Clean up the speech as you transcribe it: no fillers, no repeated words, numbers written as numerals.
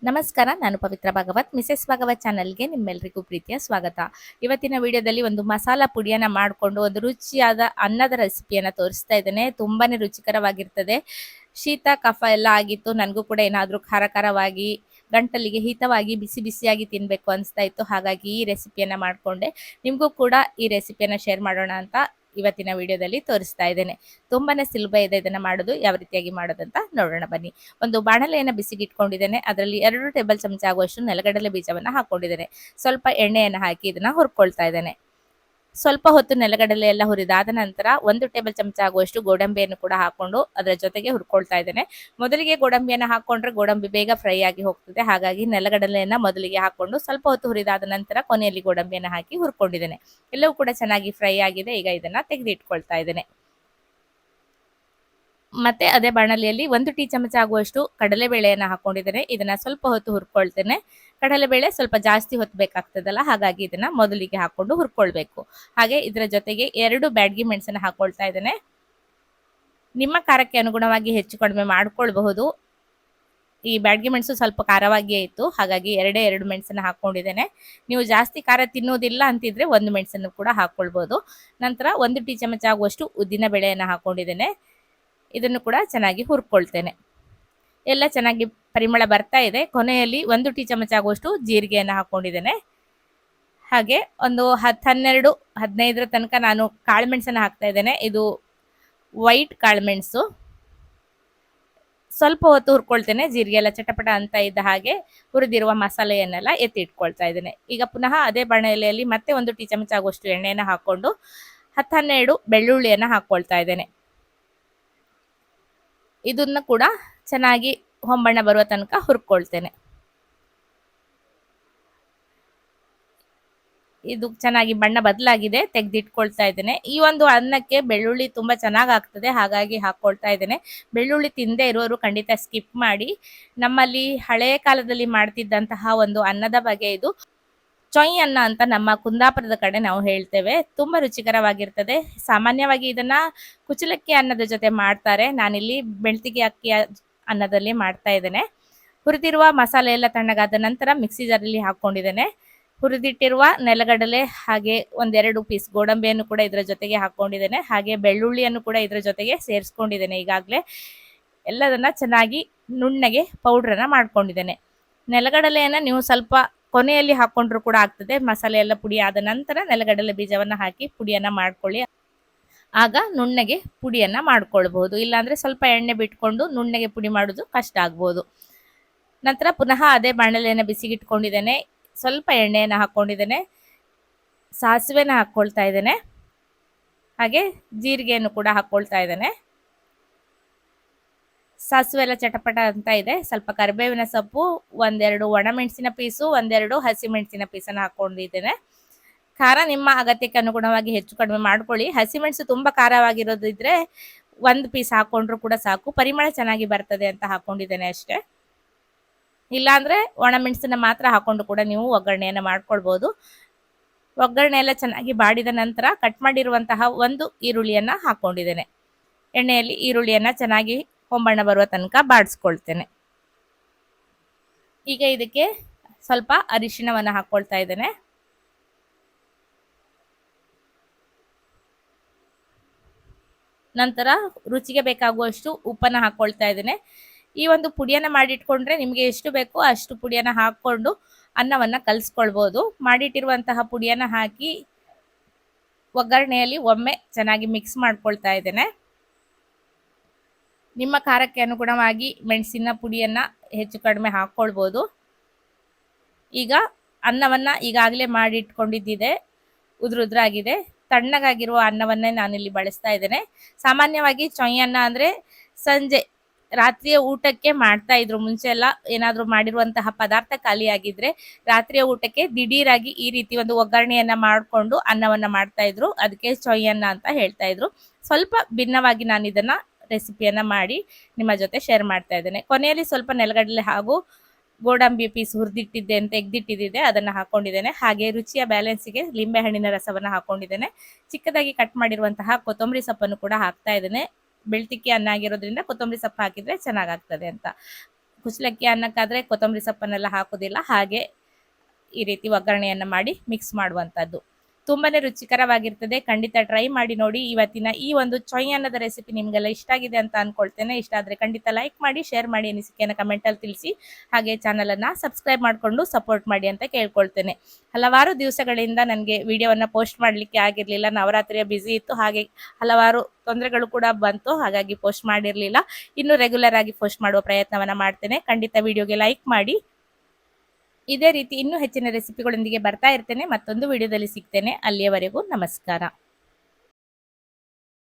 ನಮಸ್ಕಾರ, ನಾನು ಪವಿತ್ರ ಭಾಗವತ್. ಮಿಸೆಸ್ ಭಾಗವತ್ ಚಾನಲ್ಗೆ ನಿಮ್ಮೆಲ್ಲರಿಗೂ ಪ್ರೀತಿಯ ಸ್ವಾಗತ. ಇವತ್ತಿನ ವಿಡಿಯೋದಲ್ಲಿ ಒಂದು ಮಸಾಲಾ ಪುಡಿಯನ್ನು ಮಾಡಿಕೊಂಡು ಒಂದು ರುಚಿಯಾದ ಅನ್ನದ ರೆಸಿಪಿಯನ್ನು ತೋರಿಸ್ತಾ ಇದ್ದೇನೆ. ತುಂಬಾನೇ ರುಚಿಕರವಾಗಿರ್ತದೆ. ಶೀತ ಕಫ ಎಲ್ಲ ಆಗಿತ್ತು, ನನಗೂ ಕೂಡ ಏನಾದರೂ ಖಾರವಾಗಿ ಗಂಟಲಿಗೆ ಹಿತವಾಗಿ ಬಿಸಿ ಬಿಸಿಯಾಗಿ ತಿನ್ನಬೇಕು ಅನಿಸ್ತಾ ಇತ್ತು. ಹಾಗಾಗಿ ಈ ರೆಸಿಪಿಯನ್ನು ಮಾಡಿಕೊಂಡೆ. ನಿಮಗೂ ಕೂಡ ಈ ರೆಸಿಪಿಯನ್ನು ಶೇರ್ ಮಾಡೋಣ ಅಂತ ಇವತ್ತಿನ ವಿಡಿಯೋದಲ್ಲಿ ತೋರಿಸ್ತಾ ಇದ್ದೇನೆ. ತುಂಬಾನೇ ಸುಲಭ ಇದೆ ಇದನ್ನ ಮಾಡೋದು. ಯಾವ ರೀತಿಯಾಗಿ ಮಾಡೋದಂತ ನೋಡೋಣ ಬನ್ನಿ. ಒಂದು ಬಾಣಲೆಯನ್ನು ಬಿಸಿಗೆ ಇಟ್ಕೊಂಡಿದ್ದೇನೆ. ಅದರಲ್ಲಿ 2 ಟೇಬಲ್ ಚಮಚ ಆಗುವಷ್ಟು ನೆಲಗಡಲೆ ಬೀಜವನ್ನು ಹಾಕೊಂಡಿದ್ದೇನೆ. ಸ್ವಲ್ಪ ಎಣ್ಣೆಯನ್ನು ಹಾಕಿ ಇದನ್ನ ಹುರ್ಕೊಳ್ತಾ ಇದ್ದೇನೆ. ಸ್ವಲ್ಪ ಹೊತ್ತು ನೆಲಗಡಲೆ ಎಲ್ಲ ಹುರಿದಾದ ನಂತರ 1 ಟೇಬಲ್ ಚಮಚ ಆಗುವಷ್ಟು ಗೋಡಂಬಿಯನ್ನು ಕೂಡ ಹಾಕೊಂಡು ಅದರ ಜೊತೆಗೆ ಹುರ್ಕೊಳ್ತಾ ಇದ್ದೇನೆ. ಮೊದಲಿಗೆ ಗೋಡಂಬಿಯನ್ನು ಹಾಕೊಂಡ್ರೆ ಗೋಡಂಬಿ ಬೇಗ ಫ್ರೈ ಆಗಿ ಹೋಗ್ತದೆ. ಹಾಗಾಗಿ ನೆಲಗಡಲೆಯನ್ನ ಮೊದಲಿಗೆ ಹಾಕೊಂಡು ಸ್ವಲ್ಪ ಹೊತ್ತು ಹುರಿದಾದ ನಂತರ ಕೊನೆಯಲ್ಲಿ ಗೋಡಂಬಿಯನ್ನು ಹಾಕಿ ಹುರ್ಕೊಂಡಿದ್ದೇನೆ. ಎಲ್ಲವೂ ಕೂಡ ಚೆನ್ನಾಗಿ ಫ್ರೈ ಆಗಿದೆ. ಈಗ ಇದನ್ನ ತೆಗೆದಿಟ್ಕೊಳ್ತಾ ಇದ್ದೇನೆ. ಮತ್ತೆ ಅದೇ ಬಾಣಲಿಯಲ್ಲಿ 1 ಟೀ ಚಮಚ ಆಗುವಷ್ಟು ಕಡಲೆಬೇಳೆಯನ್ನು ಹಾಕೊಂಡಿದ್ದೇನೆ. ಇದನ್ನ ಸ್ವಲ್ಪ ಹೊತ್ತು ಹುರ್ಕೊಳ್ತೇನೆ. ಕಡಲೆಬೇಳೆ ಸ್ವಲ್ಪ ಜಾಸ್ತಿ ಹೊತ್ತು ಬೇಕಾಗ್ತದಲ್ಲ, ಹಾಗಾಗಿ ಇದನ್ನ ಮೊದಲಿಗೆ ಹಾಕೊಂಡು ಹುರ್ಕೊಳ್ಬೇಕು. ಹಾಗೆ ಇದರ ಜೊತೆಗೆ 2 ಬ್ಯಾಡಗಿ ಮೆಣಸನ್ನು ಹಾಕೊಳ್ತಾ ಇದ್ದೇನೆ. ನಿಮ್ಮ ಖಾರಕ್ಕೆ ಅನುಗುಣವಾಗಿ ಹೆಚ್ಚು ಕಡಿಮೆ ಮಾಡ್ಕೊಳ್ಬಹುದು. ಈ ಬ್ಯಾಡಗಿ ಮೆಣಸು ಸ್ವಲ್ಪ ಖಾರವಾಗಿಯೇ ಇತ್ತು, ಹಾಗಾಗಿ 2 ಮೆಣಸನ್ನು ಹಾಕೊಂಡಿದ್ದೇನೆ. ನೀವು ಜಾಸ್ತಿ ಖಾರ ತಿನ್ನೋದಿಲ್ಲ ಅಂತಿದ್ರೆ 1 ಮೆಣಸನ್ನು ಕೂಡ ಹಾಕೊಳ್ಬಹುದು. ನಂತರ 1 ಟೀ ಚಮಚ ಆಗುವಷ್ಟು ಉದ್ದಿನ ಬೇಳೆಯನ್ನು ಹಾಕೊಂಡಿದ್ದೇನೆ. ಇದನ್ನು ಕೂಡ ಚೆನ್ನಾಗಿ ಹುರ್ಕೊಳ್ತೇನೆ. ಎಲ್ಲ ಚೆನ್ನಾಗಿ ಪರಿಮಳ ಬರ್ತಾ ಇದೆ. ಕೊನೆಯಲ್ಲಿ 1 ಟೀ ಚಮಚ ಆಗುವಷ್ಟು ಜೀರಿಗೆಯನ್ನು ಹಾಕೊಂಡಿದ್ದೇನೆ. ಹಾಗೆ ಒಂದು 10, 12, 15 ತನಕ ನಾನು ಕಾಳುಮೆಣಸನ್ನು ಹಾಕ್ತಾ ಇದ್ದೇನೆ. ಇದು ವೈಟ್ ಕಾಳುಮೆಣಸು. ಸ್ವಲ್ಪ ಹೊತ್ತು ಹುರ್ಕೊಳ್ತೇನೆ. ಜೀರಿಗೆ ಎಲ್ಲ ಚಟಪಟ ಅಂತ ಇದ್ದ ಹಾಗೆ ಹುರಿದಿರುವ ಮಸಾಲೆಯನ್ನೆಲ್ಲ ಎತ್ತಿ ಇಟ್ಕೊಳ್ತಾ ಇದ್ದೇನೆ. ಈಗ ಪುನಃ ಅದೇ ಬಾಣಲೆಯಲ್ಲಿ ಮತ್ತೆ 1 ಟೀ ಚಮಚ ಆಗುವಷ್ಟು ಎಣ್ಣೆಯನ್ನು ಹಾಕೊಂಡು 10, 12 ಬೆಳ್ಳುಳ್ಳಿಯನ್ನು ಹಾಕೊಳ್ತಾ ಇದ್ದೇನೆ. ಇದನ್ನ ಕೂಡ ಚೆನ್ನಾಗಿ ಹೊಂಬಣ್ಣ ಬರುವ ತನಕ ಹುರ್ಕೊಳ್ತೇನೆ. ಇದು ಚೆನ್ನಾಗಿ ಬಣ್ಣ ಬದಲಾಗಿದೆ, ತೆಗೆದಿಟ್ಕೊಳ್ತಾ ಇದ್ದೇನೆ. ಈ ಒಂದು ಅನ್ನಕ್ಕೆ ಬೆಳ್ಳುಳ್ಳಿ ತುಂಬಾ ಚೆನ್ನಾಗಿ ಆಗ್ತದೆ, ಹಾಗಾಗಿ ಹಾಕೊಳ್ತಾ ಇದ್ದೇನೆ. ಬೆಳ್ಳುಳ್ಳಿ ತಿಂದೇ ಇರೋರು ಖಂಡಿತ ಸ್ಕಿಪ್ ಮಾಡಿ. ನಮ್ಮಲ್ಲಿ ಹಳೆಯ ಕಾಲದಲ್ಲಿ ಮಾಡ್ತಿದ್ದಂತಹ ಒಂದು ಅನ್ನದ ಬಗೆ ಇದು. ಚೊಯ್ ಅನ್ನ ಅಂತ ನಮ್ಮ ಕುಂದಾಪುರದ ಕಡೆ ನಾವು ಹೇಳ್ತೇವೆ. ತುಂಬಾ ರುಚಿಕರವಾಗಿರ್ತದೆ. ಸಾಮಾನ್ಯವಾಗಿ ಇದನ್ನ ಕುಚಲಕ್ಕಿ ಅನ್ನದ ಜೊತೆ ಮಾಡ್ತಾರೆ. ನಾನಿಲ್ಲಿ ಬೆಳ್ತಿಗೆ ಅಕ್ಕಿಯ ಅನ್ನದಲ್ಲಿ ಮಾಡ್ತಾ ಇದ್ದೇನೆ. ಹುರಿದಿರುವ ಮಸಾಲೆ ಎಲ್ಲ ತಣ್ಣಗಾದ ನಂತರ ಮಿಕ್ಸಿ ಜಾರಲ್ಲಿ ಹಾಕೊಂಡಿದ್ದೇನೆ. ಹುರಿದಿಟ್ಟಿರುವ ನೆಲಗಡಲೆ ಹಾಗೆ 1-2 ಪೀಸ್ ಗೋಡಂಬಿಯನ್ನು ಕೂಡ ಇದರ ಜೊತೆಗೆ ಹಾಕೊಂಡಿದ್ದೇನೆ. ಹಾಗೆ ಬೆಳ್ಳುಳ್ಳಿಯನ್ನು ಕೂಡ ಇದರ ಜೊತೆಗೆ ಸೇರಿಸ್ಕೊಂಡಿದ್ದೇನೆ. ಈಗಾಗಲೇ ಎಲ್ಲದನ್ನ ಚೆನ್ನಾಗಿ ನುಣ್ಣಗೆ ಪೌಡ್ರನ್ನ ಮಾಡ್ಕೊಂಡಿದ್ದೇನೆ. ನೆಲಗಡಲೆಯನ್ನ ನೀವು ಸ್ವಲ್ಪ ಕೊನೆಯಲ್ಲಿ ಹಾಕೊಂಡ್ರು ಕೂಡ ಆಗ್ತದೆ. ಮಸಾಲೆ ಎಲ್ಲ ಪುಡಿ ಆದ ನಂತರ ನೆಲಗಡಲೆ ಬೀಜವನ್ನ ಹಾಕಿ ಪುಡಿಯನ್ನ ಮಾಡ್ಕೊಳ್ಳಿ. ಆಗ ನುಣ್ಣಗೆ ಪುಡಿಯನ್ನ ಮಾಡ್ಕೊಳ್ಬಹುದು. ಇಲ್ಲಾಂದ್ರೆ ಸ್ವಲ್ಪ ಎಣ್ಣೆ ಬಿಟ್ಕೊಂಡು ನುಣ್ಣಗೆ ಪುಡಿ ಮಾಡೋದು ಕಷ್ಟ ಆಗ್ಬೋದು. ನಂತರ ಪುನಃ ಅದೇ ಬಾಣಲೆಯನ್ನು ಬಿಸಿಗಿಟ್ಕೊಂಡಿದ್ದೇನೆ. ಸ್ವಲ್ಪ ಎಣ್ಣೆಯನ್ನು ಹಾಕೊಂಡಿದ್ದೇನೆ. ಸಾಸಿವೆನ ಹಾಕೊಳ್ತಾ ಇದ್ದೇನೆ. ಹಾಗೆ ಜೀರಿಗೆಯನ್ನು ಕೂಡ ಹಾಕೊಳ್ತಾ ಇದ್ದೇನೆ. ಸಾಸಿವೆ ಎಲ್ಲ ಚಟಪಟ ಅಂತ ಇದೆ. ಸ್ವಲ್ಪ ಕರಿಬೇವಿನ ಸೊಪ್ಪು, 1-2 ಒಣಮೆಣಸಿನ ಪೀಸು, 1-2 ಹಸಿಮೆಣಸಿನ ಪೀಸನ್ನು ಹಾಕೊಂಡಿದ್ದೇನೆ. ಖಾರ ನಿಮ್ಮ ಅಗತ್ಯಕ್ಕೆ ಅನುಗುಣವಾಗಿ ಹೆಚ್ಚು ಕಡಿಮೆ ಮಾಡ್ಕೊಳ್ಳಿ. ಹಸಿಮೆಣಸು ತುಂಬಾ ಖಾರವಾಗಿರೋದಿದ್ರೆ 1 ಪೀಸ್ ಹಾಕೊಂಡ್ರು ಕೂಡ ಸಾಕು. ಪರಿಮಳ ಚೆನ್ನಾಗಿ ಬರ್ತದೆ ಅಂತ ಹಾಕೊಂಡಿದ್ದೇನೆ ಅಷ್ಟೇ. ಇಲ್ಲಾಂದ್ರೆ ಒಣಮೆಣಸನ್ನ ಮಾತ್ರ ಹಾಕೊಂಡು ಕೂಡ ನೀವು ಒಗ್ಗರಣೆಯನ್ನು ಮಾಡ್ಕೊಳ್ಬಹುದು. ಒಗ್ಗರಣೆ ಎಲ್ಲ ಚೆನ್ನಾಗಿ ಬಾಡಿದ ನಂತರ ಕಟ್ ಮಾಡಿರುವಂತಹ 1 ಈರುಳ್ಳಿಯನ್ನ ಹಾಕೊಂಡಿದ್ದೇನೆ. ಎಣ್ಣೆಯಲ್ಲಿ ಈರುಳ್ಳಿಯನ್ನ ಚೆನ್ನಾಗಿ ಹೊಂಬಣ್ಣ ಬರುವ ತನಕ ಬಾಡಿಸ್ಕೊಳ್ತೇನೆ. ಈಗ ಇದಕ್ಕೆ ಸ್ವಲ್ಪ ಅರಿಶಿಣವನ್ನು ಹಾಕೊಳ್ತಾ ಇದ್ದೇನೆ. ನಂತರ ರುಚಿಗೆ ಬೇಕಾಗುವಷ್ಟು ಉಪ್ಪನ್ನು ಹಾಕೊಳ್ತಾ ಇದ್ದೇನೆ. ಈ ಒಂದು ಪುಡಿಯನ್ನ ಮಾಡಿಟ್ಕೊಂಡ್ರೆ ನಿಮಗೆ ಎಷ್ಟು ಬೇಕೋ ಅಷ್ಟು ಪುಡಿಯನ್ನ ಹಾಕೊಂಡು ಅನ್ನವನ್ನ ಕಲಿಸ್ಕೊಳ್ಬಹುದು. ಮಾಡಿಟ್ಟಿರುವಂತಹ ಪುಡಿಯನ್ನ ಹಾಕಿ ಒಗ್ಗರಣೆಯಲ್ಲಿ ಒಮ್ಮೆ ಚೆನ್ನಾಗಿ ಮಿಕ್ಸ್ ಮಾಡ್ಕೊಳ್ತಾ ಇದ್ದೇನೆ. ನಿಮ್ಮ ಖಾರಕ್ಕೆ ಅನುಗುಣವಾಗಿ ಮೆಣಸಿನ ಪುಡಿಯನ್ನ ಹೆಚ್ಚು ಕಡಿಮೆ ಹಾಕೊಳ್ಬಹುದು. ಈಗ ಅನ್ನವನ್ನ ಈಗಾಗಲೇ ಮಾಡಿಟ್ಕೊಂಡಿದ್ದಿದೆ, ಉದುರಾಗಿದೆ. ತಣ್ಣಗಾಗಿರುವ ಅನ್ನವನ್ನೇ ನಾನಿಲ್ಲಿ ಬಳಸ್ತಾ ಇದ್ದೇನೆ. ಸಾಮಾನ್ಯವಾಗಿ ಚೊಯ್ ಅನ್ನ ಅಂದ್ರೆ ಸಂಜೆ ರಾತ್ರಿಯ ಊಟಕ್ಕೆ ಮಾಡ್ತಾ ಇದ್ರು. ಮುಂಚೆ ಎಲ್ಲ ಏನಾದ್ರು ಮಾಡಿರುವಂತಹ ಪದಾರ್ಥ ಖಾಲಿ ಆಗಿದ್ರೆ ರಾತ್ರಿಯ ಊಟಕ್ಕೆ ದಿಢೀರಾಗಿ ಈ ರೀತಿ ಒಂದು ಒಗ್ಗರಣೆಯನ್ನ ಮಾಡಿಕೊಂಡು ಅನ್ನವನ್ನ ಮಾಡ್ತಾ ಇದ್ರು. ಅದಕ್ಕೆ ಚೊಯ್ ಅನ್ನ ಅಂತ ಹೇಳ್ತಾ ಇದ್ರು. ಸ್ವಲ್ಪ ಭಿನ್ನವಾಗಿ ನಾನು ಇದನ್ನ ರೆಸಿಪಿಯನ್ನ ಮಾಡಿ ನಿಮ್ಮ ಜೊತೆ ಶೇರ್ ಮಾಡ್ತಾ ಇದ್ದೇನೆ. ಕೊನೆಯಲ್ಲಿ ಸ್ವಲ್ಪ ನೆಲಗಡಲೆ ಹಾಗೂ ಗೋಡಂಬಿ ಪೀಸ್ ಹುರಿದಿಟ್ಟಿದ್ದೆ ಅಂತ ತೆಗೆದಿಟ್ಟಿದ್ದೆ, ಅದನ್ನ ಹಾಕೊಂಡಿದ್ದೇನೆ. ಹಾಗೆ ರುಚಿಯ ಬ್ಯಾಲೆನ್ಸಿಗೆ ಲಿಂಬೆ ಹಣ್ಣಿನ ರಸವನ್ನ ಹಾಕೊಂಡಿದ್ದೇನೆ. ಚಿಕ್ಕದಾಗಿ ಕಟ್ ಮಾಡಿರುವಂತಹ ಕೊತ್ತಂಬರಿ ಸೊಪ್ಪನ್ನು ಕೂಡ ಹಾಕ್ತಾ ಇದ್ದೇನೆ. ಬೆಳ್ತಿಕ್ಕಿ ಅನ್ನ ಆಗಿರೋದ್ರಿಂದ ಕೊತ್ತಂಬರಿ ಸೊಪ್ಪು ಹಾಕಿದ್ರೆ ಚೆನ್ನಾಗಾಗ್ತದೆ ಅಂತ. ಕುಚ್ಚಲಕ್ಕಿ ಅನ್ನಕ್ಕಾದರೆ ಕೊತ್ತಂಬರಿ ಸೊಪ್ಪನ್ನೆಲ್ಲ ಹಾಕೋದಿಲ್ಲ, ಹಾಗೆ ಈ ರೀತಿ ಒಗ್ಗರಣೆಯನ್ನು ಮಾಡಿ ಮಿಕ್ಸ್ ಮಾಡುವಂಥದ್ದು. ತುಂಬಾನೇ ರುಚಿಕರವಾಗಿರ್ತದೆ. ಖಂಡಿತ ಟ್ರೈ ಮಾಡಿ ನೋಡಿ. ಇವತ್ತಿನ ಈ ಒಂದು ಚೊಯ್ ಅನ್ನದ ರೆಸಿಪಿ ನಿಮಗೆಲ್ಲ ಇಷ್ಟ ಆಗಿದೆ ಅಂತ ಅನ್ಕೊಳ್ತೇನೆ. ಇಷ್ಟ ಆದರೆ ಖಂಡಿತ ಲೈಕ್ ಮಾಡಿ, ಶೇರ್ ಮಾಡಿ, ಅನಿಸಿಕೆಯನ್ನು ಕಮೆಂಟಲ್ಲಿ ತಿಳಿಸಿ. ಹಾಗೆ ಚಾನಲನ್ನು ಸಬ್ಸ್ಕ್ರೈಬ್ ಮಾಡಿಕೊಂಡು ಸಪೋರ್ಟ್ ಮಾಡಿ ಅಂತ ಕೇಳ್ಕೊಳ್ತೇನೆ. ಹಲವಾರು ದಿವಸಗಳಿಂದ ನನಗೆ ವಿಡಿಯೋವನ್ನು ಪೋಸ್ಟ್ ಮಾಡಲಿಕ್ಕೆ ಆಗಿರಲಿಲ್ಲ. ನವರಾತ್ರಿಯ ಬ್ಯುಸಿ ಇತ್ತು, ಹಾಗೆ ಹಲವಾರು ತೊಂದರೆಗಳು ಕೂಡ ಬಂತು, ಹಾಗಾಗಿ ಪೋಸ್ಟ್ ಮಾಡಿರಲಿಲ್ಲ. ಇನ್ನು ರೆಗ್ಯುಲರ್ ಆಗಿ ಪೋಸ್ಟ್ ಮಾಡುವ ಪ್ರಯತ್ನವನ್ನು ಮಾಡ್ತೇನೆ. ಖಂಡಿತ ವಿಡಿಯೋಗೆ ಲೈಕ್ ಮಾಡಿ. ಇದೇ ರೀತಿ ಇನ್ನೂ ಹೆಚ್ಚಿನ ರೆಸಿಪಿಗಳೊಂದಿಗೆ ಬರ್ತಾ ಇರ್ತೇನೆ. ಮತ್ತೊಂದು ವಿಡಿಯೋದಲ್ಲಿ ಸಿಗ್ತೇನೆ. ಅಲ್ಲಿಯವರೆಗೂ ನಮಸ್ಕಾರ.